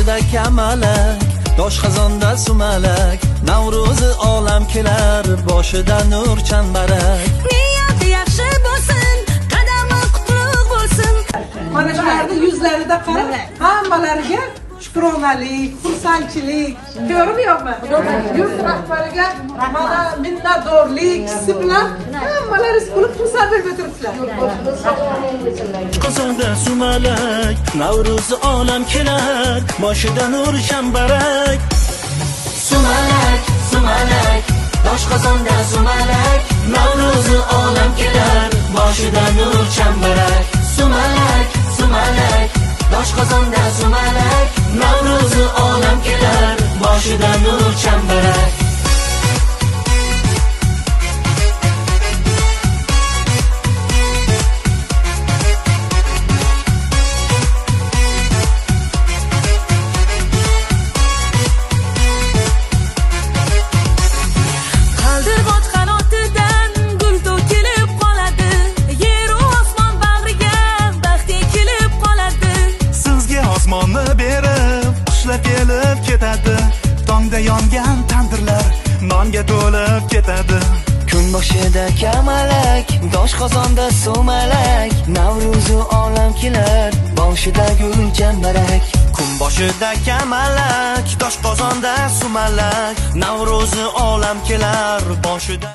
boshida kamalak, doshqozonda sumalak, Navro'zi olam kelar, boshida nur chambarak. Niyati yaxshi bo'lsin, qadami qutlug' bo'lsin. Mana shularni yuzlarida qarab, hammalariga shukronalik, xursandchilik, to'g'rimi yo'qmi? Yurt rahbariga mana minnatdorlik hissi bilan hammalaringiz kulib xursand bo'lib o'tiribsizlar. Qozonda sumalak, Navro'zi olam kelar, boshida nur chambarak. Sumalak, sumalak, doshqozonda sumalak, Navro'zi olam kelar, boshida nur chambarak. Sumalak, sumalak, doshqozonda sumalak, Navro'zi olam kelar, boshida nur chambarak. Qaldirg'och qanotidan gul to'kilib qoladi, yer u osmon bag'riga baxt kelib qoladi. Sizga osmonni berib, qushlar kelib ketadi. Tongda yongan tandirlar nonga to'lib ketadi. Kun boshida kamalak, doshqozonda sumalak, Navro'zi olam kelar, boshida gul chambarak. Kun boshida kamalak, doshqozonda sumalak, Navro'zi olam kelar, boshida